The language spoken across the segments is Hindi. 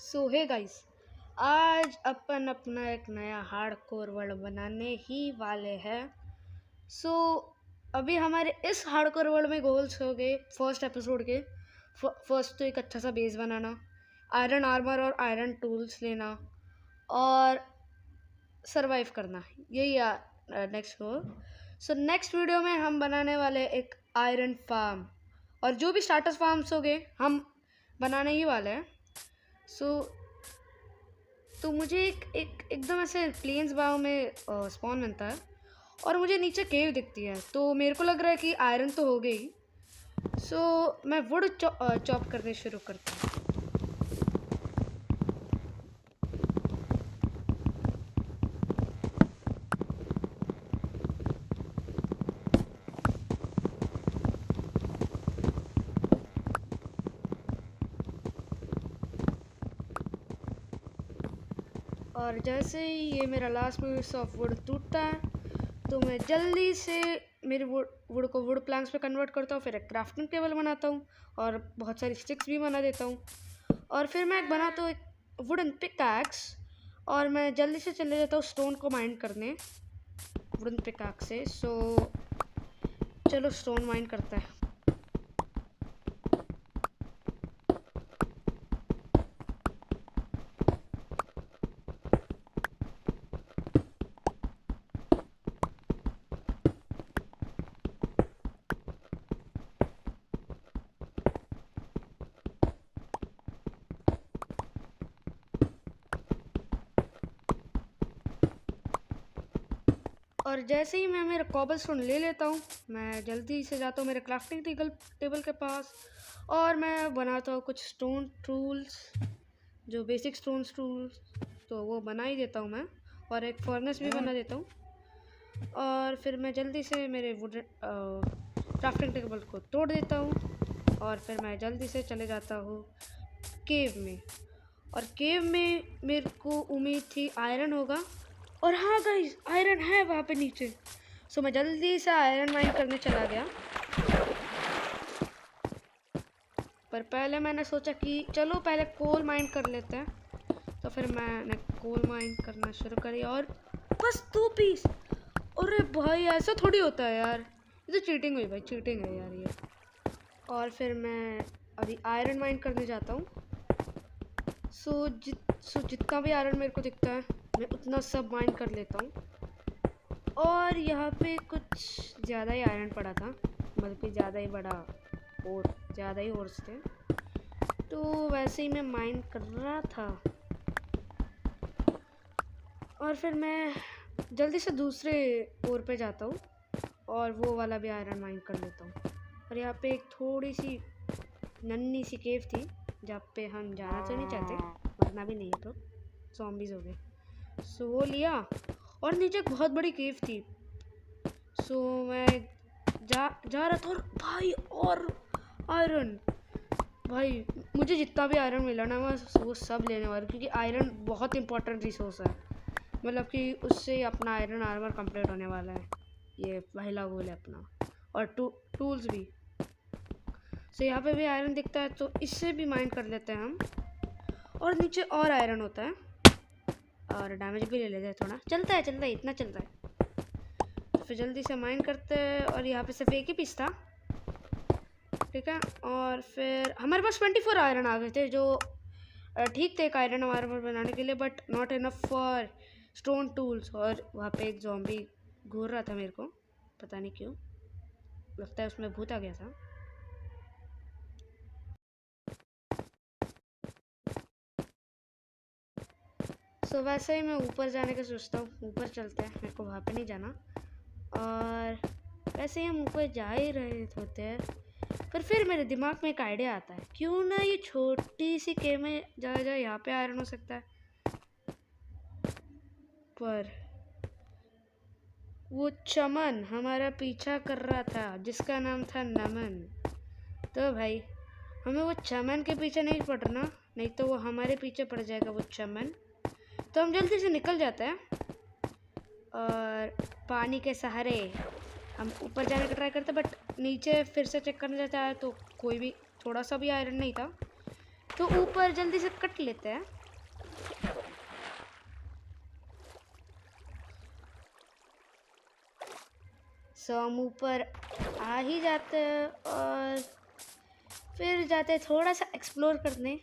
सो हे गाइस, आज अपन अपना एक नया हार्डकोर वर्ल्ड बनाने ही वाले हैं। सो अभी हमारे इस हार्डकोर वर्ल्ड में गोल्स हो गए फर्स्ट एपिसोड के। फर्स्ट तो एक अच्छा सा बेस बनाना, आयरन आर्मर और आयरन टूल्स लेना और सरवाइव करना, यही नेक्स्ट गोल। सो नेक्स्ट वीडियो में हम बनाने वाले एक आयरन फार्म और जो भी स्टार्टर्स फार्म्स हो गए हम बनाने ही वाले हैं। सो तो मुझे एकदम ऐसे प्लेन्स बायो में स्पॉन मिलता है और मुझे नीचे केव दिखती है, तो मेरे को लग रहा है कि आयरन तो हो गई। सो मैं वुड चॉप करने शुरू करती हूँ। और जैसे ही ये मेरा लास्ट पीस ऑफ वुड टूटता है तो मैं जल्दी से मेरे वुड को वुड प्लैंक्स पे कन्वर्ट करता हूँ, फिर एक क्राफ्टिंग टेबल बनाता हूँ और बहुत सारी स्टिक्स भी बना देता हूँ। और फिर मैं बनाता हूँ एक वुडन पिकैक्स और मैं जल्दी से चले जाता हूँ स्टोन को माइन करने वुडन पिकैक्स से। सो चलो स्टोन माइन करते हैं। और जैसे ही मैं मेरा कॉबलस्टोन ले लेता हूँ मैं जल्दी से जाता हूँ मेरे क्राफ्टिंग टेबल के पास और मैं बनाता हूँ कुछ स्टोन टूल्स, जो बेसिक स्टोन टूल्स तो वो बना ही देता हूँ मैं, और एक फर्नेस भी बना देता हूँ। और फिर मैं जल्दी से मेरे वुड क्राफ्टिंग टेबल को तोड़ देता हूँ और फिर मैं जल्दी से चले जाता हूँ केव में। और केव में मेरे को उम्मीद थी आयरन होगा, और हाँ गाइस आयरन है वहाँ पे नीचे। सो मैं जल्दी से आयरन माइन करने चला गया, पर पहले मैंने सोचा कि चलो पहले कोल माइन कर लेते हैं। तो फिर मैंने कोल माइन करना शुरू करी और बस 2 पीस। अरे भाई ऐसा थोड़ी होता है यार, ये तो चीटिंग हुई भाई, चीटिंग है यार ये। और फिर मैं अभी आयरन माइन करने जाता हूँ। सो जितना भी आयरन मेरे को दिखता है मैं उतना सब माइन कर लेता हूँ। और यहाँ पे कुछ ज़्यादा ही आयरन पड़ा था, बल्कि ज़्यादा ही बड़ा और ज़्यादा ही ओर्स थे, तो वैसे ही मैं माइन कर रहा था। और फिर मैं जल्दी से दूसरे ओर पे जाता हूँ और वो वाला भी आयरन माइन कर लेता हूँ। और यहाँ पे एक थोड़ी सी नन्ही सी केव थी जहाँ पे हम जाना तो नहीं चाहते, मरना भी नहीं है, तो ज़ॉम्बीज़ हो गए। सो वो लिया और नीचे एक बहुत बड़ी केव थी। सो मैं जा रहा था और भाई और आयरन, भाई मुझे जितना भी आयरन मिला ना मैं वो सब लेने वाला, क्योंकि आयरन बहुत इंपॉर्टेंट रिसोर्स है, मतलब कि उससे अपना आयरन आर्मर कंप्लीट होने वाला है। ये पहला गोल है अपना। और टूल्स भी। सो यहाँ पे भी आयरन दिखता है तो इससे भी माइन कर लेते हैं हम। और नीचे और आयरन होता है और डैमेज भी ले लेते हैं थोड़ा, चलता है इतना चलता है। तो फिर जल्दी से माइन करते हैं और यहाँ पे सिर्फ एक ही पीस था, ठीक है। और फिर हमारे पास 24 आयरन आ गए थे, जो ठीक थे एक आयरन आर्मर बनाने के लिए, but not enough for stone tools. और वहाँ पे एक ज़ॉम्बी घूर रहा था, मेरे को पता नहीं क्यों, लगता है उसमें भूत आ गया था। सो वैसे ही मैं ऊपर जाने का सोचता हूँ, ऊपर चलते हैं, मेरे को वहाँ पे नहीं जाना। और वैसे ही हम ऊपर जा ही रहे होते हैं, पर फिर मेरे दिमाग में एक आइडिया आता है, क्यों ना ये छोटी सी केव में जा यहाँ पे आयरन हो सकता है। पर वो चमन हमारा पीछा कर रहा था जिसका नाम था नमन, तो भाई हमें वो चमन के पीछे नहीं पड़ना, नहीं तो वो हमारे पीछे पड़ जाएगा वो चमन। तो हम जल्दी से निकल जाते हैं और पानी के सहारे हम ऊपर जाने का ट्राई करते, बट नीचे फिर से चेक करने जाता है तो कोई भी थोड़ा सा भी आयरन नहीं था। तो ऊपर जल्दी से कट लेते हैं। सो हम ऊपर आ ही जाते हैं और फिर जाते हैं थोड़ा सा एक्सप्लोर करने।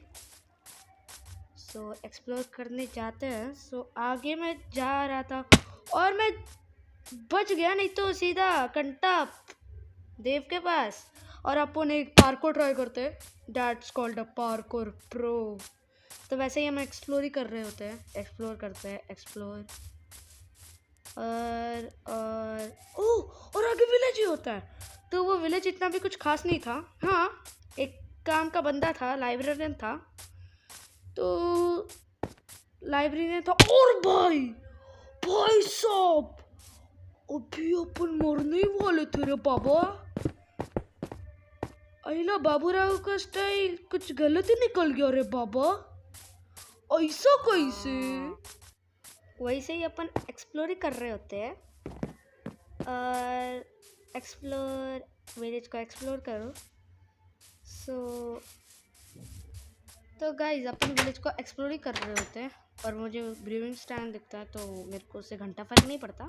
सो एक्सप्लोर करने जाते हैं। सो आगे मैं जा रहा था और मैं बच गया, नहीं तो सीधा कंटा देव के पास। और अपन एक पार्कोर ट्राई करते हैं, that's called a parkour pro. तो वैसे ही हम एक्सप्लोर ही कर रहे होते हैं, एक्सप्लोर करते हैं, एक्सप्लोर और आगे विलेज ही होता है। तो वो विलेज इतना भी कुछ खास नहीं था। हाँ, एक काम का बंदा था, लाइब्रेरियन था। तो लाइब्रेरियन था और भाई साहब, अभी अपन मरने ही वाले थे रे बाबा। अहिला बाबूराव का स्टाइल कुछ गलत ही निकल गया रे बाबा, ऐसा कैसे? वैसे ही अपन एक्सप्लोर ही कर रहे होते हैं। और एक्सप्लोर, विलेज को एक्सप्लोर करो। तो गाइज अपन विलेज को एक्सप्लोर ही कर रहे होते हैं और मुझे ब्रीविंग स्टैंड दिखता है, तो मेरे को उससे घंटा फर्क नहीं पड़ता।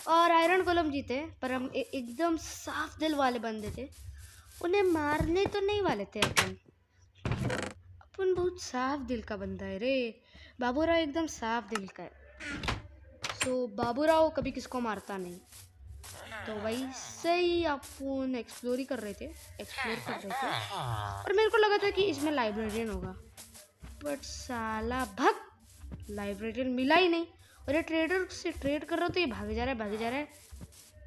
और आयरन गोलम जीते, पर हम एकदम साफ दिल वाले बंदे थे, उन्हें मारने तो नहीं वाले थे। अपन बहुत साफ दिल का बंदा है रे। बाबूराव एकदम साफ दिल का है। सो बाबूराव कभी किसको मारता नहीं। तो वैसे ही अपन एक्सप्लोर ही कर रहे थे, और मेरे को लगा था कि इसमें लाइब्रेरियन होगा, बट साला भग लाइब्रेरियन मिला ही नहीं। और ये ट्रेडर से ट्रेड कर रहे हो तो ये भागे जा रहा है।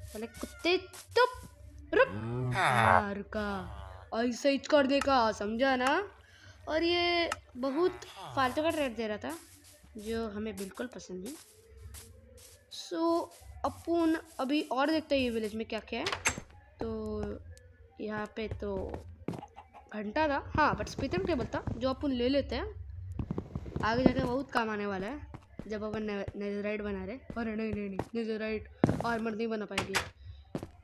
साले कुत्ते, तो रुक, रुका, ऐसे ही कर देगा, समझा ना? और ये बहुत फालतू का ट्रेड दे रहा था जो हमें बिल्कुल पसंद नहीं। सो अपन अभी और देखते हैं ये विलेज में क्या क्या है। तो यहाँ पे तो घंटा था, हाँ, बट स्पीकर टेबल था जो अपन ले लेते हैं, आगे जाके बहुत काम आने वाला है जब अपन नेदरराइट बना रहे। अरे नहीं, नेदरराइट आर्मर नहीं बना पाएंगे।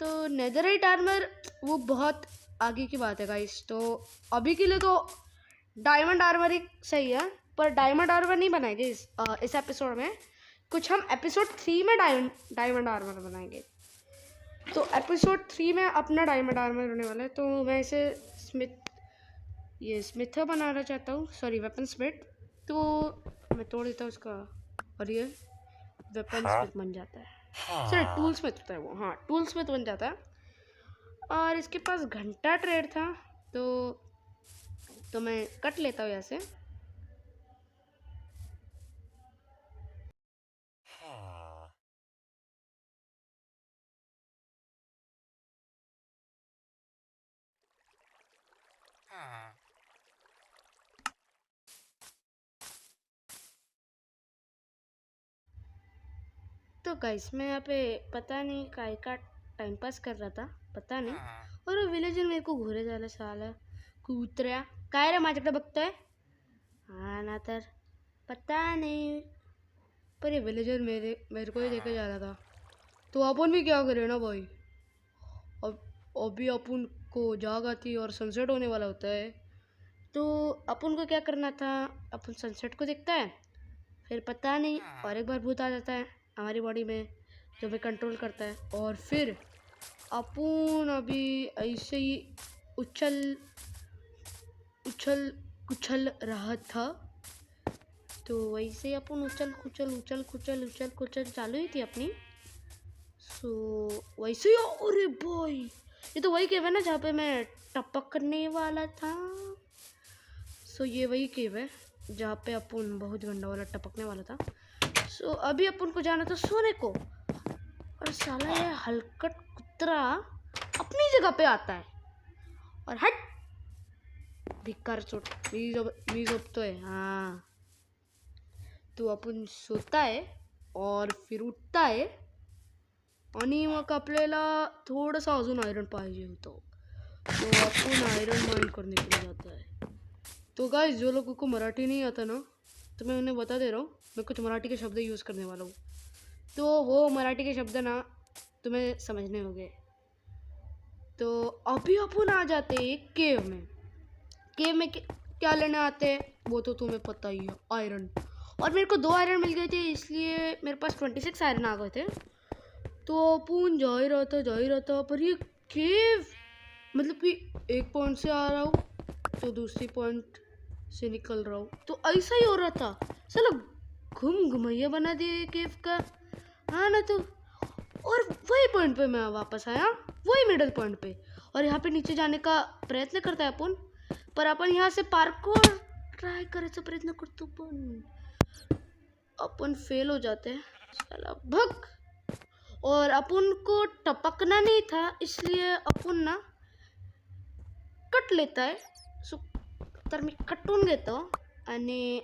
तो नेदरराइट आर्मर वो बहुत आगे की बात है गाइस। तो अभी के लिए तो डायमंड आर्मर ही सही है, पर डायमंड आर्मर नहीं बनाएंगे इस एपिसोड में। कुछ हम एपिसोड 3 में डायमंड आर्मर बनाएंगे। तो एपिसोड 3 में अपना डायमंड आर्मर होने वाला है। तो मैं इसे स्मिथ बनाना चाहता हूँ, सॉरी वेपन स्मिथ। तो मैं तोड़ देता हूँ उसका और ये वेपन स्मिथ बन जाता है। सॉरी टूल स्मिथ होता है वो, हाँ, टूल स्मिथ बन जाता है। और इसके पास घंटा ट्रेड था, तो मैं कट लेता हूँ यहाँ से। तो गाइस मैं यहाँ पे पता नहीं काय का टाइम पास कर रहा था, पता नहीं। और वो विलेजर मेरे को घूरे झालं साला कुत्र्या, काय रे माझ्याकडे बघतोय? हाँ ना, तर पता नहीं, पर ये विलेजर मेरे को ही देखे जा रहा था। तो अपन भी क्या करें ना भाई, अब अभी अपन को जाग आती और सनसेट होने वाला होता है। तो अपन को क्या करना था, अपन सनसेट को देखता है, फिर पता नहीं और एक बार भूत आ जाता है हमारी बॉडी में जो हमें कंट्रोल करता है, और फिर अपन अभी ऐसे ही उछल उछल कुछल रहा था। तो वैसे ही अपन उछल कुचल चालू ही थी अपनी। सो वैसे ही, अरे भाई ये तो वही केव है ना जहाँ पे मैं टपक करने वाला था। सो ये वही केव है जहाँ पे अपन बहुत गंदा वाला टपकने वाला था। सो अभी अपन को जाना था सोने को, और साला ये हलकट कुत्रा अपनी जगह पे आता है और हट भिक्कार चोट मी झोपतो है। हाँ, तो अपन सोता है और फिर उठता है, आणि मग आपल्याला थोडंसं अजून आयरन पाहिजे होतं, तो अपन आयरन माइन करने के लिए जाता है। तो गाइस जो लोगों को मराठी नहीं आता ना, तो मैं उन्हें बता दे रहा हूँ, मैं कुछ मराठी के शब्द यूज़ करने वाला हूँ। तो वो मराठी के शब्द ना तुम्हें समझने होंगे। तो अभी अपन आ जाते हैं केव में। क्या लेने आते हैं वो तो तुम्हें पता ही है, आयरन। और मेरे को 2 आयरन मिल गए थे, इसलिए मेरे पास 26 आयरन आ गए थे। तो अपुन जा ही रहा था पर ये केव, मतलब कि एक पॉइंट से आ रहा हूँ तो दूसरी पॉइंट से निकल रहा हूँ, तो ऐसा ही हो रहा था। चलो घुमैया बना दिए केव का, हाँ ना। तो और वही पॉइंट पे मैं वापस आया, वही मिडल पॉइंट पे। और यहाँ पे नीचे जाने का प्रयत्न करता है अपन, पर अपन यहाँ से पार्कोर ट्राई करायचा प्रयत्न करतो पण अपन फेल हो जाते हैं। साला भग। और अपन को टपकना नहीं था, इसलिए अपन ना कट लेता है। सो तर मी कटून घेतो आणि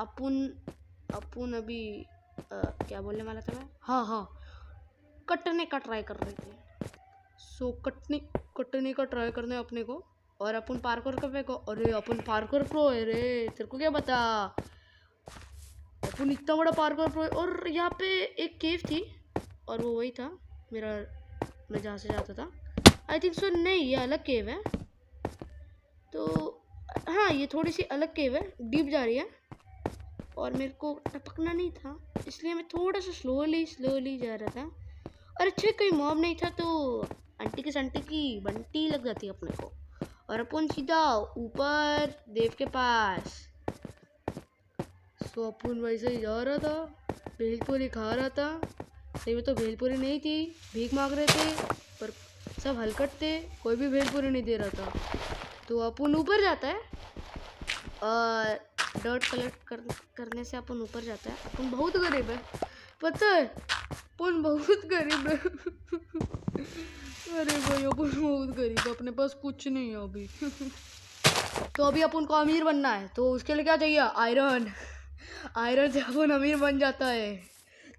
अपन अभी क्या बोलने वाला था मैं, हाँ कटने का ट्राई कर रहे थे। सो कटने का ट्राई करना है अपने को। और अपन पार्कोर कर को, अरे अपन पार्कोर प्रो है रे, तेरे को क्या पता, अपन इतना बड़ा पार्कोर प्रो। और यहाँ पे एक केव थी और वो वही था मेरा, मैं जहाँ से जाता था। आई थिंक सो नहीं, ये अलग केव है। तो हाँ, ये थोड़ी सी अलग केव है, डीप जा रही है और मेरे को टपकना नहीं था, इसलिए मैं थोड़ा सा स्लोली जा रहा था। और अच्छे कोई मॉब नहीं था, तो आंटी की बंटी लग जाती अपने को। और अपन सीधा ऊपर देव के पास। सो अपन वैसे ही जा रहा था, भेलपुरी खा रहा था। सही में तो भेलपुरी नहीं थी, भीख मांग रहे थे, पर सब हलकट थे, कोई भी भेलपुरी नहीं दे रहा था। तो अपन ऊपर जाता है और डॉट कलेक्ट करने से अपन ऊपर जाता है। अपन बहुत गरीब है, पता है, अपन बहुत गरीब है। अरे भाई अपन बहुत गरीब है, अपने पास कुछ नहीं है अभी। तो अभी अपन को अमीर बनना है, तो उसके लिए क्या चाहिए, आयरन से अपन अमीर बन जाता है।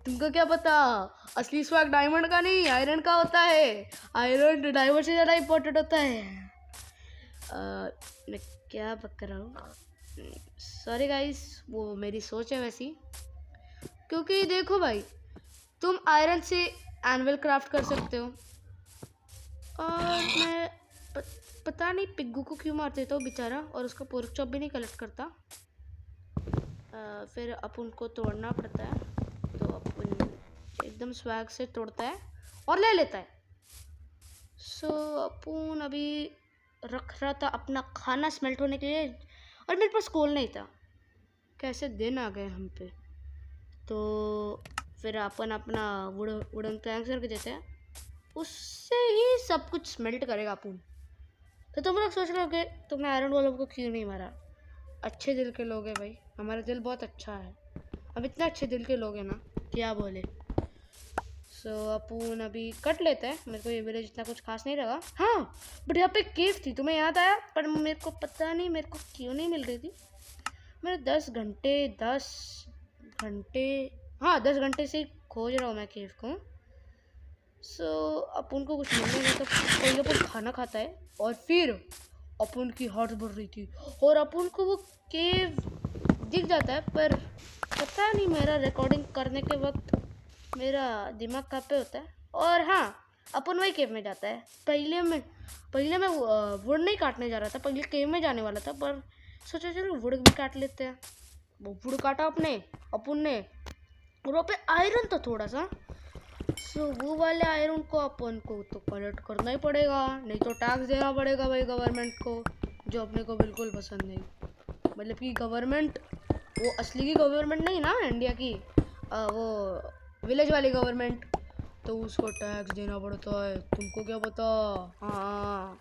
तुमको क्या पता, असली स्वैग डायमंड का नहीं आयरन का होता है। आयरन डायमंड से ज़्यादा इम्पोर्टेंट होता है। मैं क्या बक रहा हूँ, सॉरी गाइस, वो मेरी सोच है वैसी। क्योंकि देखो भाई, तुम आयरन से एनवल क्राफ्ट कर सकते हो। और मैं पता नहीं पिग्गू को क्यों मार देता हूँ बेचारा, और उसका पोर्क चॉप भी नहीं कलेक्ट करता। फिर अपन को तोड़ना पड़ता है, तो अपन एकदम स्वैग से तोड़ता है और ले लेता है। सो अपन अभी रख रहा था अपना खाना स्मेल्ट होने के लिए, और मेरे पास कोल नहीं था। कैसे दिन आ गए हम पे। तो फिर अपन अपना वुडन प्लैंक्स करके देते हैं, उससे ही सब कुछ स्मेल्ट करेगा अपन। तो तुम लोग सोच रहे हो कि तुमने आयरन वालों को क्यों नहीं मारा। अच्छे दिल के लोग हैं भाई, हमारा दिल बहुत अच्छा है, अब इतने अच्छे दिल के लोग हैं ना, क्या बोले। सो अपन अभी कट लेते हैं, मेरे को ये विलेज इतना कुछ खास नहीं लगा। हाँ बट यहाँ पे केव थी, तुम्हें याद आया, पर मेरे को पता नहीं मेरे को क्यों नहीं मिल रही थी। मेरे 10 घंटे से खोज रहा हूँ मैं केव को। सो अपन को कुछ मिल नहीं, तो पहले अपन खाना खाता है और फिर अपन की हार्ट बढ़ रही थी और अपन को वो केव दिख जाता है। पर पता नहीं मेरा रिकॉर्डिंग करने के वक्त मेरा दिमाग कहाँ पे होता है। और हाँ, अपन वही केव में जाता है। पहले मैं वुड नहीं काटने जा रहा था, पहले केव में जाने वाला था, पर सोचा चलो वुड भी काट लेते हैं। वो वुड काटा अपन ने, और वहाँ पे आयरन था थोड़ा सा। सो वो वाले आयरन को अपन को तो कलेक्ट करना ही पड़ेगा, नहीं तो टैक्स देना पड़ेगा भाई गवर्नमेंट को, जो अपने को बिल्कुल पसंद नहीं। मतलब कि गवर्नमेंट, वो असली की गवर्नमेंट नहीं ना इंडिया की, वो विलेज वाली गवर्नमेंट, तो उसको टैक्स देना पड़ता है, तुमको क्या पता। हाँ,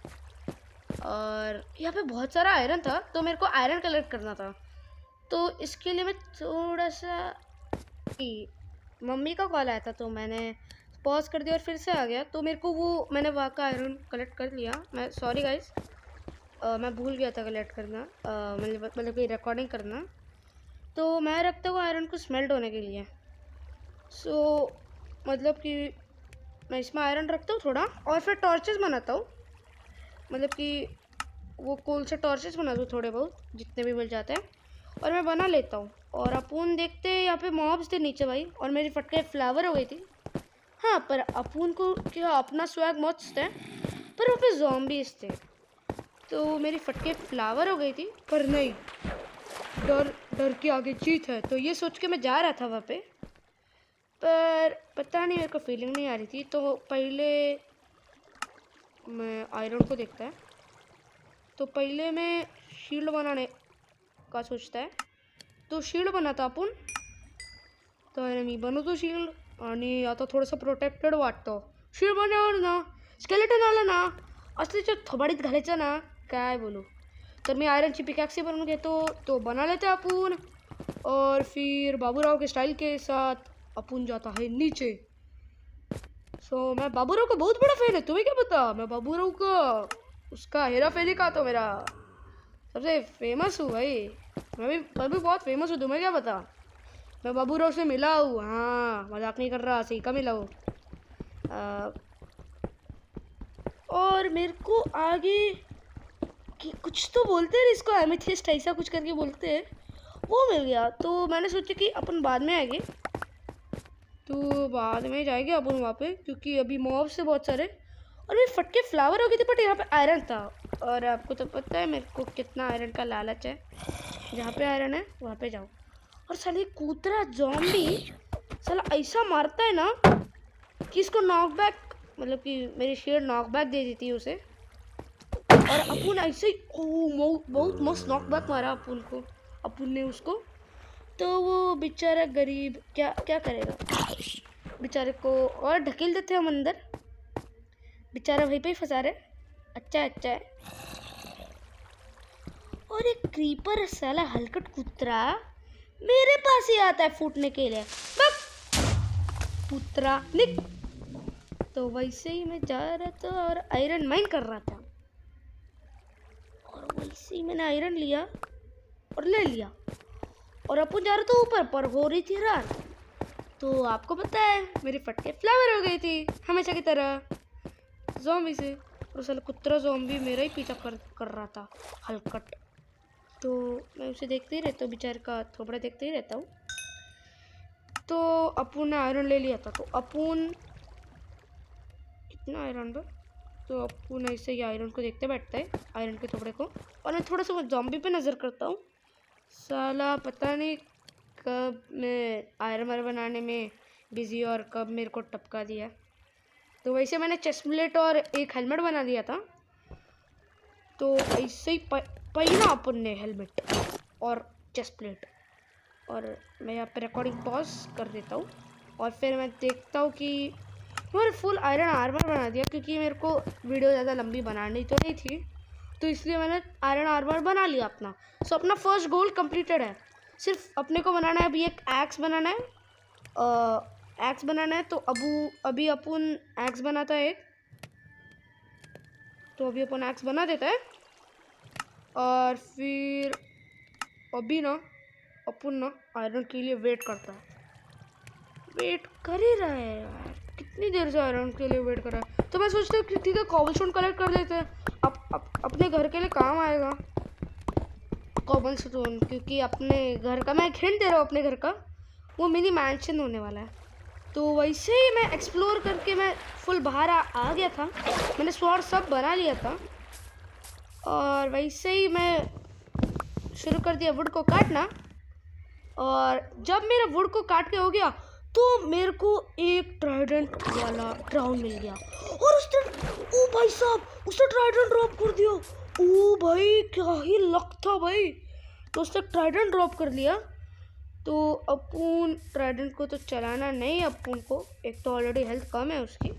और यहाँ पे बहुत सारा आयरन था, तो मेरे को आयरन कलेक्ट करना था। तो इसके लिए मैं थोड़ा सा, मम्मी का कॉल आया था तो मैंने पॉज कर दिया और फिर से आ गया। तो मेरे को वो, मैंने वहाँ का आयरन कलेक्ट कर लिया। मैं सॉरी गाइस, मैं भूल गया था कलेक्ट करना, मतलब कि रिकॉर्डिंग करना। तो मैं रखता हूँ आयरन को स्मेल्ट होने के लिए। सो मतलब कि मैं इसमें आयरन रखता हूँ थोड़ा, और फिर टॉर्चेस बनाता हूँ। मतलब कि वो कोल से टॉर्चेस बनाता हूँ थोड़े बहुत, जितने भी मिल जाते हैं, और मैं बना लेता हूँ। और अपन देखते हैं यहाँ पे मॉब्स थे नीचे भाई, और मेरी फटके फ्लावर हो गई थी। हाँ, पर अपन को क्या अपना स्वैग मस्त है, पर वहाँ पे ज़ॉम्बीज़ थे। तो मेरी फटके फ्लावर हो गई थी, पर नहीं, डर डर के आगे जीत है। तो ये सोच के मैं जा रहा था वहाँ पे, पर पता नहीं मेरे को फीलिंग नहीं आ रही थी। तो पहले मैं आयरन को देखता है, तो पहले मैं शील्ड बनाने का सोचता है। तो शील्ड बनाता अपन, तर मी बनवतो शील्ड आणि आता थोडंसं प्रोटेक्टेड वाटतं. शील्ड बनवलं ना, स्केलेटन आलं ना, असल्याच्या थोबाडीत घालायचं ना, काय बोलू. तर मी आयरनची पिकॅक्सी बनवून घेतो, तो बना लेते अपन, और फिर बाबूराव के स्टाइल के साथ अपन जाता है नीचे. मैं बाबूराव का बहुत बड़ा फैन है, तुम्हें क्या पता. मैं बाबूराव का उसका हेरा फेरी का तो मेरा सबसे फेमस हूँ भाई. मैं भी बहुत फेमस हूँ, तुम्हें क्या पता. मैं बाबूराव से मिला हूँ. हाँ, मजाक नहीं कर रहा, सही का मिला हूँ. और मेरे को आगे कि कुछ तो बोलते हैं इसको, एमेथिस्ट ऐसा कुछ करके बोलते हैं, वो मिल गया. तो मैंने सोचा कि अपन बाद में आएंगे, तो बाद में जाएंगे अपन वहाँ पे, क्योंकि अभी मॉब से बहुत सारे. और मेरे फटके फ्लावर हो गए थे, बट यहाँ पे आयरन था. और आपको तो पता है मेरे को कितना आयरन का लालच है. जहाँ पे आयरन है वहाँ पे जाओ. और साले कूतरा ज़ॉम्बी साला ऐसा मारता है ना कि इसको नॉकबैक, मतलब कि मेरी शील्ड नॉकबैक दे देती है उसे. और अपन ऐसे ही बहुत मस्त नॉकबैक मारा अपन ने उसको. तो वो बेचारा गरीब क्या क्या करेगा, बेचारे को और ढकेल देते हम अंदर. बेचारा वहीं पे ही फंसा रहे. अच्छा है. और एक क्रीपर साला हलकट कुतरा मेरे पास ही आता है फूटने के लिए. कुतरा निक. तो वैसे ही मैं जा रहा था और आयरन माइन कर रहा था, और वैसे ही मैंने आयरन लिया और ले लिया. और अपन जा रहा था ऊपर, पर हो रही थी रात. तो आपको पता है मेरी फटके फ्लावर हो गई थी हमेशा की तरह ज़ॉम्बी से. और साला कुतरा ज़ॉम्बी मेरा ही पीछा कर रहा था, हलकट. तो मैं उसे देखते ही रहता हूँ, बेचारे का थोबड़ा देखते ही रहता हूँ. तो अपन ने आयरन ले लिया था, तो अपन कितना आयरन था, तो अपन ऐसे ही आयरन को देखते बैठता है, आयरन के थोबड़े को. और मैं थोड़ा सा ज़ॉम्बी पे नज़र करता हूँ. साला पता नहीं कब मैं आयरन बनाने में बिजी और कब मेरे को टपका दिया. तो वैसे मैंने चेस्ट प्लेट और एक हेलमेट बना दिया था. तो ऐसे ही पहना अपन ने हेलमेट और चेस्ट प्लेट. और मैं यहाँ पे रिकॉर्डिंग पॉज कर देता हूँ, और फिर मैं देखता हूँ कि मैंने फुल आयरन आर्मर बना दिया, क्योंकि मेरे को वीडियो ज़्यादा लंबी बनानी तो नहीं थी, तो इसलिए मैंने आयरन आर्मर बना लिया अपना. सो अपना फर्स्ट गोल कंप्लीटेड है. सिर्फ अपने को बनाना है अभी एक एक्स बनाना है. एक्स बनाना है, तो अभी अपन एक्स बनाता है. तो अभी अपन एक्स बना देता है, और फिर अभी ना अपन ना आयरन के लिए वेट करता है. वेट कर ही रहा है यार, कितनी देर से आयरन के लिए वेट कर रहा है. तो मैं सोचता हूँ कि ठीक है, कॉबलस्टोन कलेक्ट कर देते हैं, अपने घर के लिए काम आएगा कॉबलस्टोन, क्योंकि अपने घर का, मैं एक हिंट दे रहा हूँ, अपने घर का वो मिनी मैंशन होने वाला है. तो वैसे ही मैं एक्सप्लोर करके मैं फुल बाहर आ गया था. मैंने स्वॉर्ड सब बना लिया था, और वैसे ही मैं शुरू कर दिया वुड को काटना. और जब मेरा वुड को काट के हो गया, तो मेरे को एक ट्राइडेंट वाला ड्राउन मिल गया. और उसने, ओ भाई साहब, उसने ट्राइडेंट ड्रॉप कर दिया. ओ भाई क्या ही लक था भाई. तो उसने ट्राइडेंट ड्रॉप कर लिया. तो अपन ट्राइडेंट को तो चलाना नहीं अपन को, एक तो ऑलरेडी हेल्थ कम है उसकी.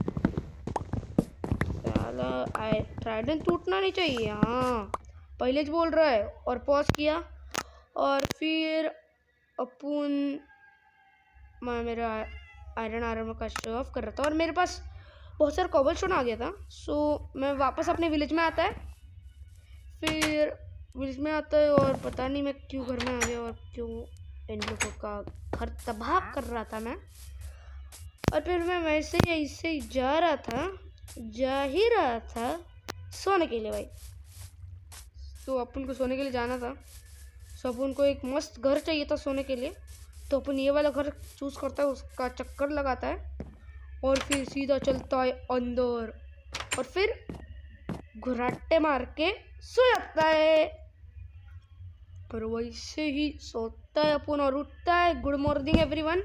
ट्राइडेंट टूटना नहीं चाहिए. हाँ, पहले ज बोल रहा है. और पॉज किया, और फिर अपन मेरा आयरन आर्मर का शो ऑफ कर रहा था, और मेरे पास बहुत सारा कॉबलस्टोन आ गया था. सो मैं वापस अपने विलेज में आता है. फिर विलेज में आता है, और पता नहीं मैं क्यों घर में आ गया, और क्यों इन लोगों का घर तबाह कर रहा था मैं. और फिर मैं वैसे ही ऐसे ही जा ही रहा था सोने के लिए भाई. तो अपन को सोने के लिए जाना था. सो अपन को एक मस्त घर चाहिए था सोने के लिए. तो अपन ये वाला घर चूज़ करता है, उसका चक्कर लगाता है, और फिर सीधा चलता है अंदर, और फिर घुराटे मार के सो जाता है, पर वैसे ही सोता है अपन और उठता है। Good morning everyone.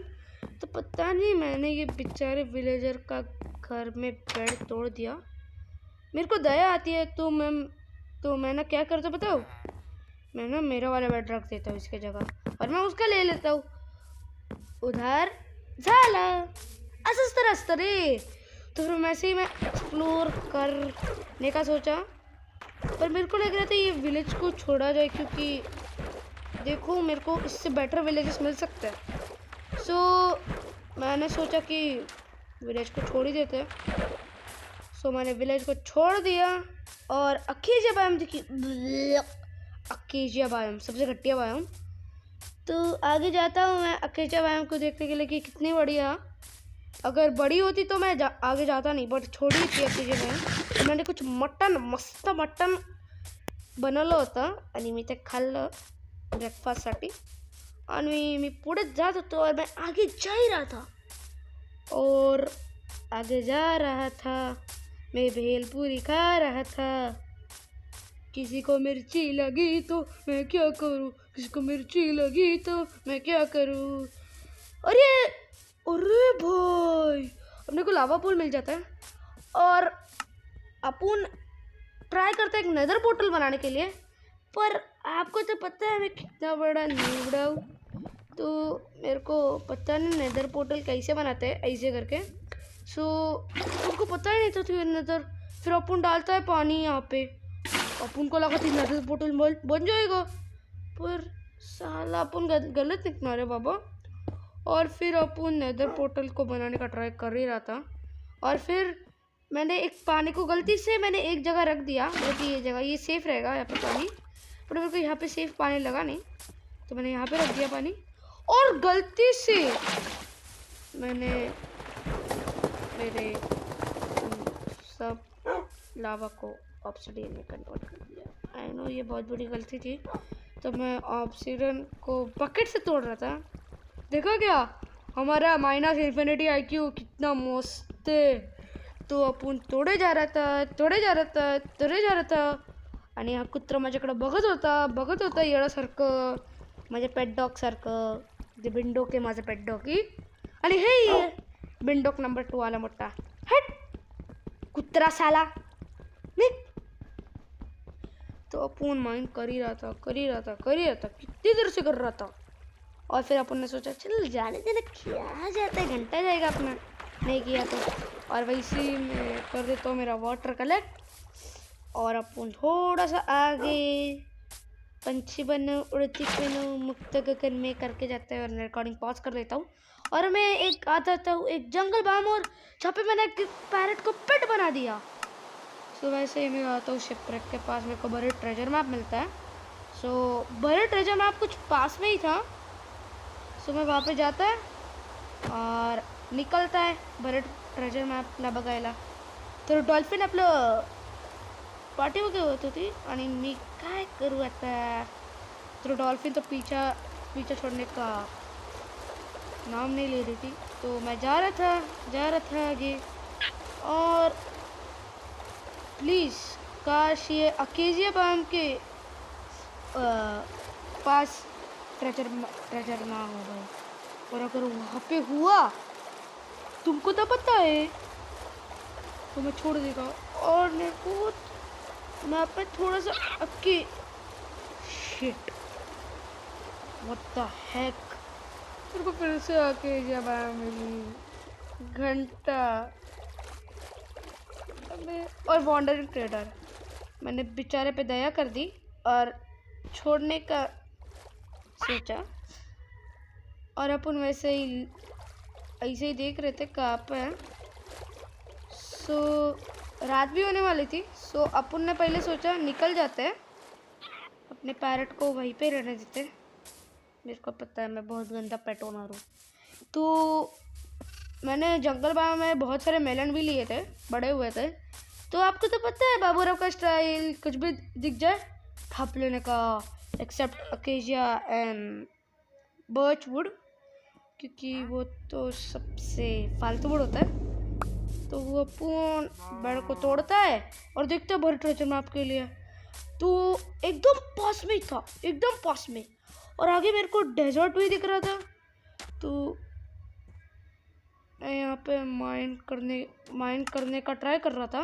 तो पता नहीं मैंने ये बेचारे विलेजर का घर में बेड तोड़ दिया। मेरे को दया आती है तो मैं ना क्या करता बताओ, मैं ना मेरा वाला बेड रख देता हूँ इसके जगह और मैं उसका ले लेता हूँ। उधर झाला असंच तर असतं रे। तो फिर वैसे ही मैं एक्सप्लोर करने का सोचा, पर मेरे को लग रहा था ये विलेज को छोड़ा जाए, क्योंकि देखो मेरे को इससे बेटर विलेजेस मिल सकते हैं। सो मैंने सोचा कि विलेज को छोड़ ही देते हैं। सो मैंने विलेज को छोड़ दिया और अकेजिया बायोम देखी, अकेजिया बायोम सबसे घटिया बायोम। तो आगे जाता हूँ मैं अकेजिया बायोम को देखने के लिए कि कितनी बढ़िया। अगर बड़ी होती तो मैं आगे जाता नहीं, बट छोड़ी थी अकेजिया बायोम। तो मैंने कुछ मटन, मस्त मटन बनवलं होतं आणि मी ते खाल्लं ब्रेकफास्टसाठी आणि मी पुढे जात होतो और मैं आगे जा ही रहा था और आगे जा रहा था, मैं भेलपूरी खा रहा था। किसी को मिर्ची लगी तो मैं क्या करूं, किसी को मिर्ची लगी तो मैं क्या करूं। अरे भाई, अपने को लावा पूल मिल जाता है और अपन ट्राई करते हैं एक नेदर पोर्टल बनाने के लिए। पर आपको तो पता है मैं कितना बड़ा न्यूबड़ा हूँ, तो मेरे को पता नहीं नेदर पोर्टल कैसे बनाते हैं ऐसे करके। सो उनको पता ही नहीं था तो नेदर, फिर अपन डालता है पानी यहाँ पे, अपन को लगा थी नेदर पोर्टल बन जाएगा, पर साला अपन गलत निकला रे बाबा। और फिर अपन नेदर पोर्टल को बनाने का ट्राई कर ही रहा था और फिर मैंने एक पानी को गलती से मैंने एक जगह रख दिया, मतलब ये जगह ये सेफ रहेगा यहाँ पे पानी, पर मेरे को यहाँ पे सेफ पानी लगा नहीं, तो मैंने यहाँ पे रख दिया पानी और गलती से मैंने मेरे सब लावा को ऑब्सिडियन में कन्वर्ट कर दिया। आई नो ये बहुत बड़ी गलती थी। तो मैं ऑब्सिडियन को बकेट से तोड़ रहा था। देखो क्या हमारा माइनस इन्फिनिटी IQ कितना मस्त है। तो आपण तोडे जा रहा था आणि हा कुत्रा माझ्याकडे बघत होता येड्यासारखं, माझ्या पेट डॉग सारखं। जे बिंडोक आहे माझं पेट डॉग की, आणि हे बिंडोक नंबर 2 आला मोठा। हट कुत्रा साला निघ। तो अपन माइंड कर ही रहा था कितनी देर से कर रहा था। और फिर अपन ने सोचा चल जाने देना, क्या जाता है, घंटा जाएगा अपना, नहीं किया तो। और वैसे ही मैं कर देता हूँ मेरा वाटर कलेक्ट और अपन थोड़ा सा आगे पंछी बनो उड़ती बनो मुक्त गगन में करके जाते हैं और रिकॉर्डिंग पॉज कर देता हूँ। और मैं एक आता हूँ एक जंगल बाम और जहाँ पे मैंने एक पैरेट को पेट बना दिया। सो वैसे ही मैं आता हूँ शिपरेक के पास, मेरे को बरेड ट्रेजर मैप मिलता है। सो बरेड ट्रेजर मैप कुछ पास में ही था। सो मैं वहाँ पे जाता है और निकलता है बरेड ट्रेजर मॅपला बघायला। तर डॉल्फिन आपलं पाठी वगैरे होत होती आणि मी काय करू आता। तो डॉल्फिन तो पीछा छोड़ने का नाम नहीं ले रही थी, तो मैं जा रहा था आगे। और प्लीज़ काश ये अकेजिया बाम के पास ट्रेजर ना हो भाई, और अगर वहाँ पे हुआ तुमको तो पता है तो मैं छोड़ देगा। और मेरे को मैं पे थोड़ा सा अक्की शिट व्हाट द हेक, मेरे को फिर से आके जब आया मिली घंटा। और वॉन्डरिंग ट्रेडर मैंने बेचारे पे दया कर दी और छोड़ने का सोचा। और अपन वैसे ही ऐसे ही देख रहे थे कहाँ पे है। सो रात भी होने वाली थी। सो अपन ने पहले सोचा निकल जाते हैं, अपने पैरेट को वहीं पे रहने देते। मेरे को पता है मैं बहुत गंदा पेट ओनर हूँ। तो मैंने जंगल बाग में बहुत सारे मेलन भी लिए थे, बड़े हुए थे। तो आपको तो पता है बाबूराव का स्टाइल, कुछ भी दिख जाए थाप लेने का, एक्सेप्ट अकेजिया एंड बर्चवुड, क्योंकि वो तो सबसे फालतू वुड होता है। तो वो अपन पेड़ को तोड़ता है और देखता है भर ट्रेजर मैप के लिए। तो एकदम पास में ही था, एकदम पास में, और आगे मेरे को डेजर्ट भी दिख रहा था। तो मैं यहाँ पे माइन करने का ट्राई कर रहा था,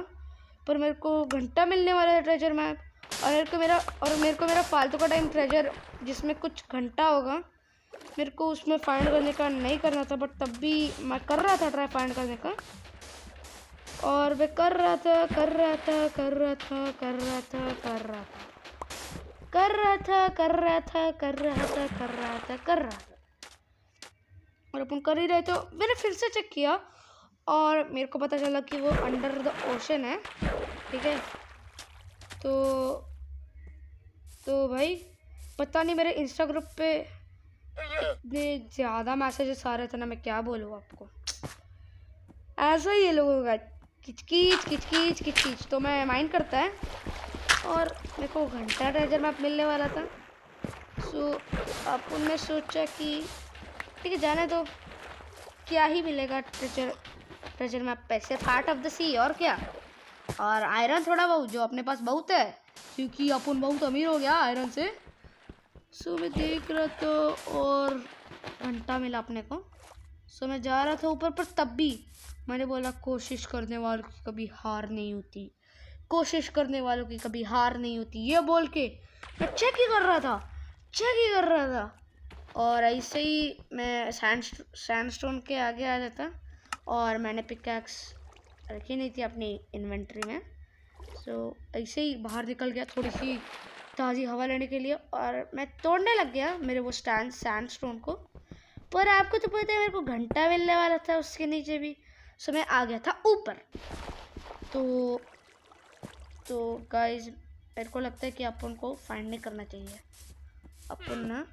पर मेरे को घंटा मिलने वाला था ट्रेजर मैप, और मेरे को मेरा फालतू का टाइम ट्रेजर जिसमें कुछ घंटा होगा मेरे को उसमें फाइंड करने का नहीं करना था, बट तब भी मैं कर रहा था ट्राई फाइंड करने का, और मैं कर रहा था। और अपन कर ही रहे तो मैंने फिर से चेक किया और मेरे को पता चला कि वो अंडर द ओशन है। ठीक है, तो भाई पता नहीं मेरे इंस्टा ग्रुप पे इतने ज़्यादा मैसेजेस आ रहे थे ना, मैं क्या बोलूँ आपको। ऐसा ही ये लोगों का किचकिच। तो मैं माइंड करता है और मेरे को घंटा ट्रेजर मैप मिलने वाला था। सो अपन ने सोचा कि ठीक है जाने दो, क्या ही मिलेगा ट्रेजर मैप पे, सिर्फ हार्ट ऑफ द सी और क्या, और आयरन थोड़ा बहुत जो अपने पास बहुत है, क्योंकि अपन बहुत अमीर हो गया आयरन से। सो मैं देख रहा था और घंटा मिला अपने को। सो मैं जा रहा था ऊपर, पर तब भी मैंने बोला कोशिश करने वालों की कभी हार नहीं होती, कोशिश करने वालों की कभी हार नहीं होती, ये बोल के मैं चेक ही कर रहा था। और ऐसे ही मैं सैंडस्टोन के आगे आ जाता, और मैंने पिकैक्स रखी नहीं थी अपनी इन्वेंट्री में। सो ऐसे ही बाहर निकल गया थोड़ी सी ताज़ी हवा लेने के लिए, और मैं तोड़ने लग गया मेरे वो सैंडस्टोन को। पर आपको तो पता है मेरे को घंटा मिलने वाला था उसके नीचे भी। सो मैं आ गया था ऊपर। तो गाइस मेरे को लगता है कि अपन को फाइंड नहीं करना चाहिए, अपन ना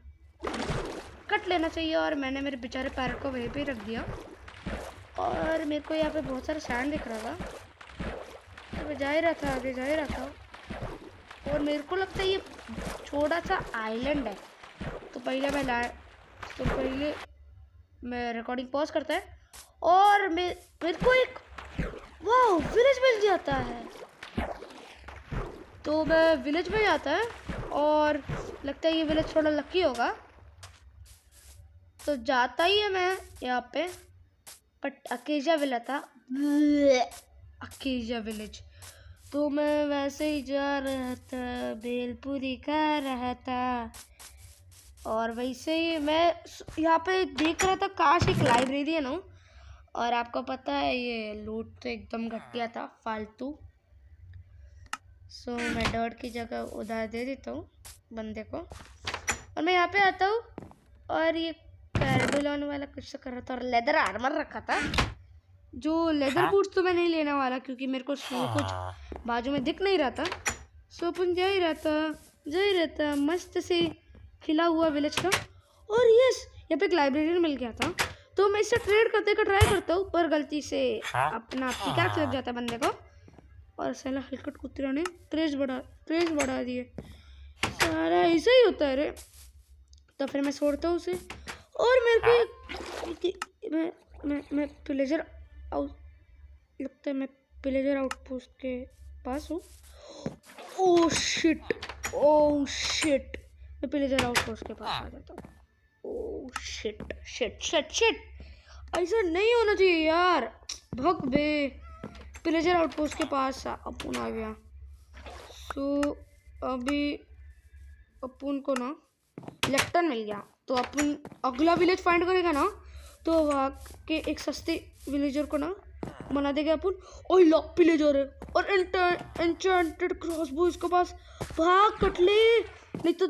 कट लेना चाहिए। और मैंने मेरे बेचारे पैरट को वहीं पे रख दिया, और मेरे को यहाँ पे बहुत सारा सैंड दिख रहा था, तो मैं जा ही रहा था, और मेरे को लगता है ये छोटा सा आइलैंड है। तो पहले मैं रिकॉर्डिंग पॉज करता है, और मेरे को एक वाओ विलेज मिल जाता है। तो मैं विलेज में जाता है, और लगता है ये विलेज थोड़ा लकी होगा, तो जाता ही है मैं यहाँ पे। बट अकेजा विलेज तो मैं वैसे ही जा रहा था, भेलपूरी खा रहा था, और वैसे ही मैं यहाँ पे देख रहा था काश एक लाइब्रेरियन हो। और आपको पता है ये लूट तो एकदम घटिया था, फालतू। सो मैं डॉट की जगह उधार दे देता हूँ बंदे को, और मैं यहाँ पे आता हूँ, और ये कैरडुलॉन वाला कुछ तो कर रहा था, और लेदर आर्मर रखा था। जो लेदर बूट्स तो मैं नहीं लेने वाला, क्योंकि मेरे को कुछ बाजू में दिख नहीं रहा था। सो अपन जा ही रहता मस्त से खिला हुआ विलेज था। और यस, यहाँ पे एक लाइब्रेरियन मिल गया था, तो मैं इससे ट्रेड करने का ट्राई करता हूँ, पर गलती से अपना पिकैक्स लग जाता है बंदे को, और साला हलकट कुत्ते ने ट्रेस बढ़ा दिए। सारा ऐसा ही होता है रे। तो फिर मैं छोड़ता हूँ उसे, और मेरे को मैं प्लेजर लगता है मैं प्लेजर आउटपोस्ट के पास हूँ। ओह शिट, मैं प्लेजर आउटपोस्ट के पास आ जाता हूँ। ओह शिट, ऐसा नहीं होना चाहिए यार, भग बे। प्लेजर आउटपोस्ट के पास अपन आ गया। सो अभी अपन को ना लेफ्टन मिल गया, तो अपन अगला विलेज फाइंड करेगा ना, तो वहाँ के एक सस्ते विलेजर को ना बना देगा अपन। ओह लॉक विलेजर है, और एन्चेंटेड क्रॉसबो इसके पास। भाग कटले, नहीं तो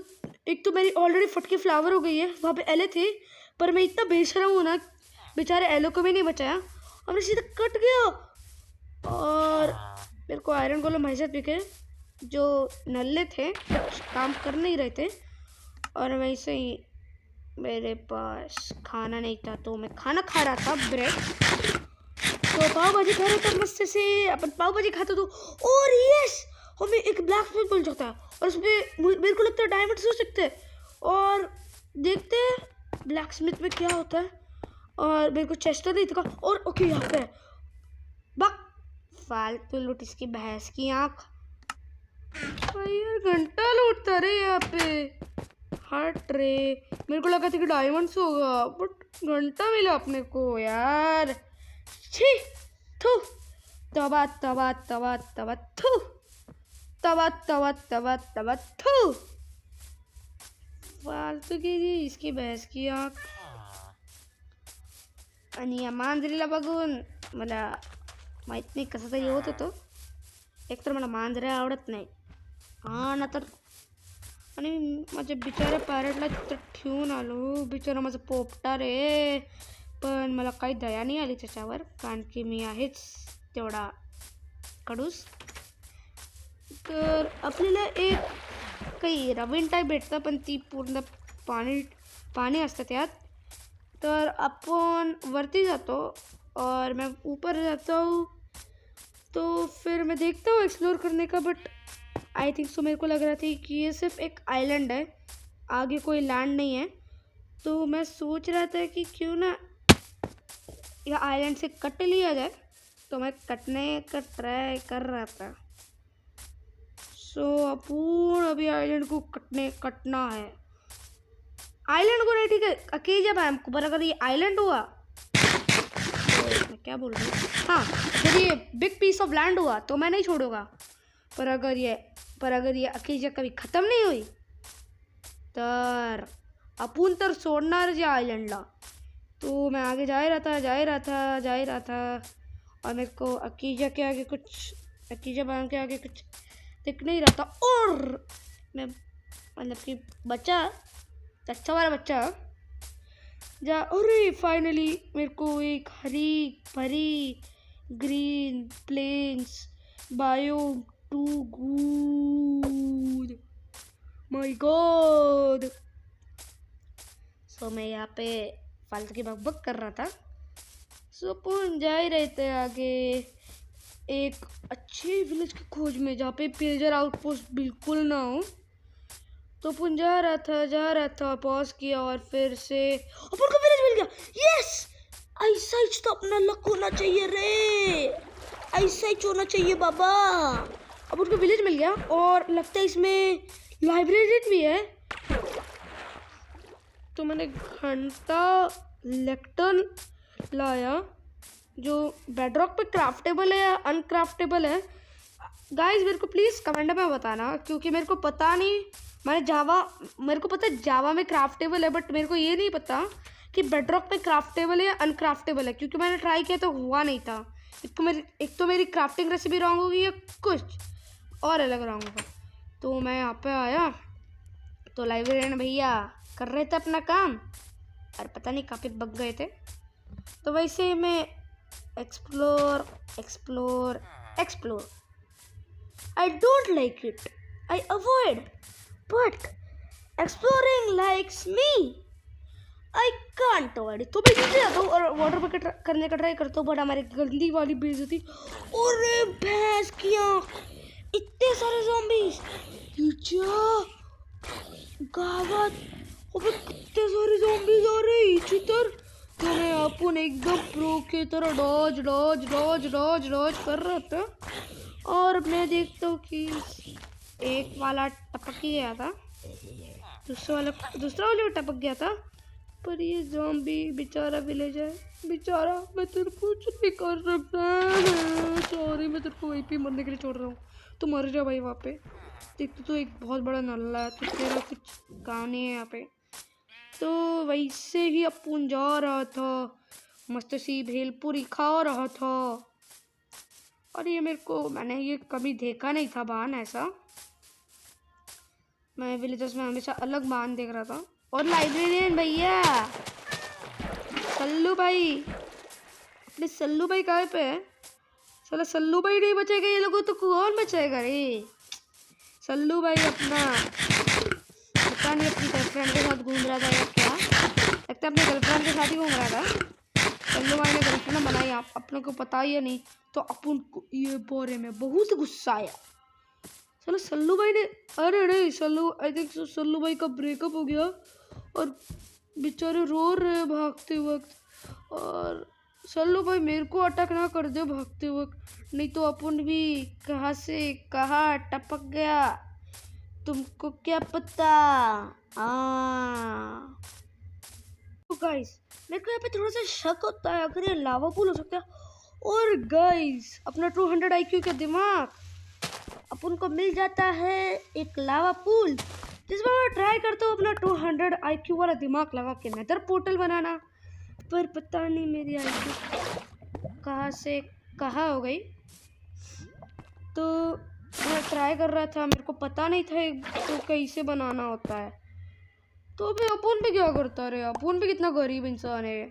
एक तो मेरी ऑलरेडी फटके फ्लावर हो गई है। वहाँ पे एले थे, पर मैं इतना बेशरम हूँ ना, बेचारे एलो को भी नहीं बचाया, और मैं सीधा कट गया। और मेरे को आयरन गोलम हैसियत दिखे जो नल्ले थे, कुछ काम कर नहीं रहे थे, और वैसे ही मेरे पास खाना नहीं था, तो मैं खाना खा रहा था, ब्रेड। तो पाव भाजी खा रहा था मस्त से, अपन पाव भाजी खाते तो, और यस हमें एक ब्लैक स्मिथ मिल जाता है, और उसमें मेरे को लगता है डायमंड्स हो सकते हैं। और देखते हैं ब्लैक स्मिथ में क्या होता है, और मेरे को चेस्ट नहीं था। और ओके यहाँ पे बक फालतू लूट इसकी भैंस की आँख। भाई यार घंटा लूटता रे यहाँ पे। हट रे, मेरे को लगा था कि डायमंड्स होगा, बट घंटा मिला अपने को यार। छी, थू, तबा तबा तबा तबा थू, तबा तबा तबा तबा थू। फालतू की जी इसकी भैंस की आँख। आणि या मांजरीला बघून मला माहित नाही कसं तरी होत होतं. एकतर मला मांजऱ्या आवडत नाही, हा ना तर, आणि माझ्या बिचाऱ्या पॅरेटला तिथं ठेवून आलो. बिचारा माझा पोपटा रे, पण मला काही दया नाही आली त्याच्यावर, कारण की मी आहेच तेवढा कडूस. तर आपल्याला एक काही रवीन टाईप भेटतं, पण ती पूर्ण पाणी असतं त्यात. तर अपन वरती जातो और मैं ऊपर जाता हूँ, तो फिर मैं देखता हूँ एक्सप्लोर करने का. बट आई थिंक सो मेरे को लग रहा था कि ये सिर्फ एक आइलैंड है, आगे कोई लैंड नहीं है. तो मैं सोच रहा था कि क्यों ना यह आइलैंड से कट लिया जाए. तो मैं कटने का ट्राई कर रहा था. सो अपन अभी आइलैंड को कटना है. आइलैंड को नहीं, ठीक है, अकेले जब हमको, पर अगर ये आइलैंड हुआ तो मैं क्या बोल रही हूँ, हाँ, जब ये बिग पीस ऑफ लैंड हुआ तो मैं नहीं छोड़ूंगा. पर अगर ये अकेले कभी ख़त्म नहीं हुई तर आपण तर सोडणार जे आइलैंडला. तो मैं आगे जा ही रहा था और मेरे को अकीजा बांध के आगे कुछ दिख नहीं रहा था. और मैं मतलब कि बच्चा, अच्छा वाला बच्चा जा, अरे फाइनली मेरे को एक हरी भरी green plains biome too good, my god. So मैं यहाँ पे फालतू की बकबक कर रहा था. सो अपन जा ही रहे थे आगे एक अच्छे विलेज की खोज में, जहाँ पे पेजर आउटपोस्ट बिल्कुल ना हो. तो अपन जा रहा था, पॉज किया और फिर से अपन को विलेज मिल गया. यस, ऐसा ही तो अपना लक होना चाहिए रे, ऐसा ही होना चाहिए बाबा. अब उनको विलेज मिल गया और लगता है इसमें लाइब्रेरी भी है. तो मैंने घंटा लेक्टर्न लाया, जो बेडरॉक पे क्राफ्टेबल है या अनक्राफ्टेबल है. गाइस मेरे को प्लीज़ कमेंट में बताना, क्योंकि मेरे को पता नहीं. मेरे को पता है जावा में क्राफ्टेबल है, बट मेरे को ये नहीं पता कि बेडरॉक में क्राफ्टेबल है या अनक्राफ्टेबल है, क्योंकि मैंने ट्राई किया तो हुआ नहीं था. एक तो मेरी क्राफ्टिंग रेसिपी रॉन्ग होगी या कुछ और अलग रॉन्ग होगा. तो मैं यहाँ पे आया तो लाइब्रेरियन भैया कर रहे थे अपना काम और पता नहीं कहाँ पे बग गए थे. तो वैसे मैं explore. I don't like it. I avoid. But exploring likes me. I can't avoid it. तो मैं नीचे जाता हूँ और वाटर बकेट करने का ट्राई करता हूँ, बट हमारी गंदी वाली बेइज्जती. अरे भैंस की आँख, इतने सारे ज़ॉम्बीज, गावत, अबे कितने सारे ज़ॉम्बीज आ रहे हैं चितर. तो मैं अपन एकदम प्रो की तरह डॉज कर रहा था और मैं देखता हूँ कि एक वाला टपक ही गया था, दूसरा वाला भी टपक गया था. पर ये ज़ॉम्बी बेचारा विलेज है, बेचारा, मैं तेरे को कुछ नहीं कर सकता. सॉरी, मैं तेरे को वहीं पे मरने के लिए छोड़ रहा हूँ. तो मर जा भाई वहाँ पे. देख तो एक बहुत बड़ा नल्ला है, तो तेरा कुछ काम नहीं है यहाँ पे. तो वैसे ही अपन जा रहा था, मस्त सी भेलपुरी खा रहा था. और ये मैंने ये कभी देखा नहीं था बान ऐसा. मैं विलेजर्स में हमेशा अलग बान देख रहा था. और लाइब्रेरियन भैया, सल्लू भाई, अपने सल्लू भाई कहाँ पे है? साला सल्लू भाई नहीं बचेगा ये लोगों तो कौन बचेगा रे? सल्लू भाई अपना पता नहीं अपनी गर्लफ्रेंड के साथ घूम रहा था या क्या, लगता है अपने गर्लफ्रेंड के साथ ही घूम रहा था. सल्लू भाई ने गर्लफ्रेंड बनाई, आप अपनों को पता ही है नहीं. तो अपन को ये बारे में बहुत गुस्सा आया. चलो सल्लू भाई ने, अरे नहीं आई थिंक सल्लू भाई का ब्रेकअप हो गया और बेचारे रो रहे भागते वक्त. और चलो भाई, मेरे को अटैक ना कर दे भागते वक्त, नहीं तो अपन भी कहाँ से कहाँ टपक गया, तुमको क्या पता। तो गाइस, मेरे को यहाँ पे थोड़ा सा शक होता है अगर ये लावा पूल हो सकता है। और गाइस, अपना 200 IQ का दिमाग अपन को मिल जाता है एक लावा पूल, जिसमें मैं ट्राई करता हूँ अपना 200 IQ वाला दिमाग लगा के नेदर पोर्टल बनाना। पर पता नहीं मेरी IQ कहाँ से कहाँ हो गई। तो मैं ट्राई कर रहा था, मेरे को पता नहीं था तो कैसे बनाना होता है। तो अभी अपन भी क्या करता रहे, अपन भी कितना गरीब इंसान है,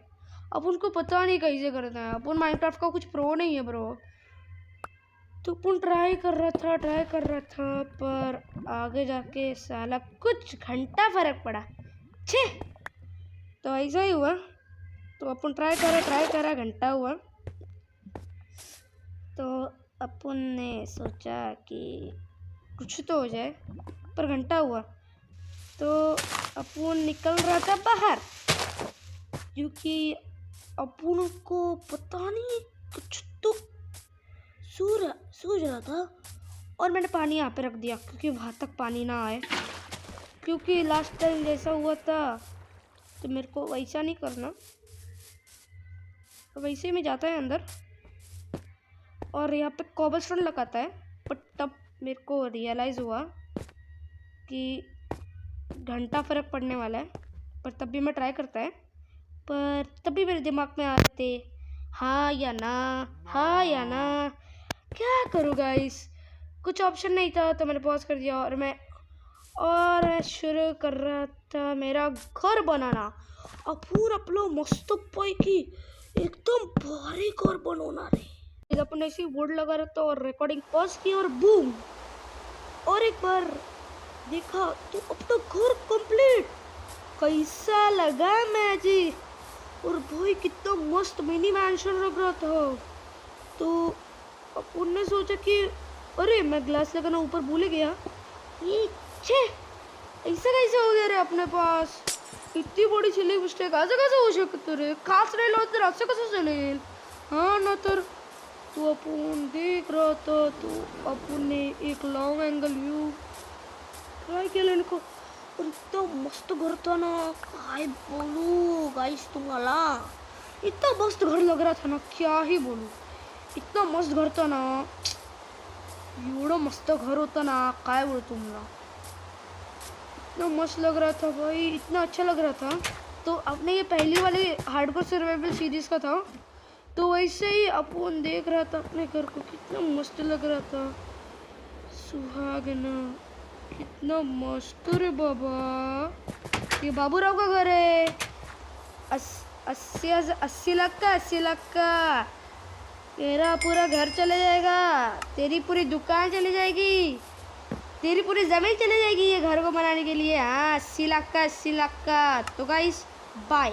अपन को पता नहीं कैसे करना है, अपन माइनक्राफ्ट का कुछ प्रो नहीं है ब्रो। तो अपन ट्राई कर रहा था पर आगे जाके साला कुछ घंटा फर्क पड़ा। छे, तो ऐसा ही हुआ। तो अपन ट्राई करा घंटा हुआ। तो अपन ने सोचा कि कुछ तो हो जाए, पर घंटा हुआ। तो अपन निकल रहा था बाहर, क्योंकि अपन को पता नहीं कुछ तो सूझ रहा था। और मैंने पानी यहाँ पे रख दिया क्योंकि वहाँ तक पानी ना आए, क्योंकि लास्ट टाइम जैसा हुआ था तो मेरे को वैसा नहीं करना। वैसे में जाता है अंदर और यहाँ पे कॉबलस्टोन लगाता है। पर तब मेरे को रियलाइज़ हुआ कि घंटा फ़र्क पड़ने वाला है। पर तब भी मैं ट्राई करता है, पर तब भी मेरे दिमाग में आ रहे थे हाँ या ना। क्या करूँ गाइस, कुछ ऑप्शन नहीं था। तो मैंने पॉज कर दिया और मैं शुरू कर रहा था मेरा घर बनाना। अपूर अपलो मस्त पैकी एकदम भारी घर बनाना रे। अपन ऐसे बोर्ड लगा रहा था और रिकॉर्डिंग पॉज की और बूम, और एक बार देखा तो अपना घर कंप्लीट। कैसा लगा मैजिक, और भाई कितना मस्त मिनी मैंशन लग रहा था। तो अपन ने सोचा कि अरे मैं ग्लास लगाना ऊपर भूल गया, ये छे ऐसा कैसे हो गया रे अपने पास। इतनी बड़ी सिली मिस्टेक ऐसे कैसे हो सकते रे, खास रहे लो तेरे ऐसे कैसे चले। हाँ ना तर तो अपन देख रहा था, तो अपन ने एक लॉन्ग एंगल व्यू ट्राई किया लेने को। और इतना मस्त घर था ना, काय बोलूं गाइस तुम्हाला, इतना मस्त घर लग रहा था ना, क्या ही बोलूं। इतना मस्त घर था ना, एवढं मस्त घर होता ना, काय बोलू तुम्हाला। इतना मस्त लग रहा था भाई, इतना अच्छा लग रहा था। तो अपने ये पहली वाली हार्डकोर सर्वाइवल सीरीज का था, तो वैसे ही अपन देख रहा था अपने घर को, कितना मस्त लग रहा था। सुहागना कितना मस्त रे बाबा, ये बाबूराव का घर है। 80 लाख का तेरा पूरा घर चले जाएगा, तेरी पूरी दुकान चली जाएगी, तेरी पूरी ज़मीन चली जाएगी ये घर को बनाने के लिए। हाँ 80 लाख का। तो गाइस बाय।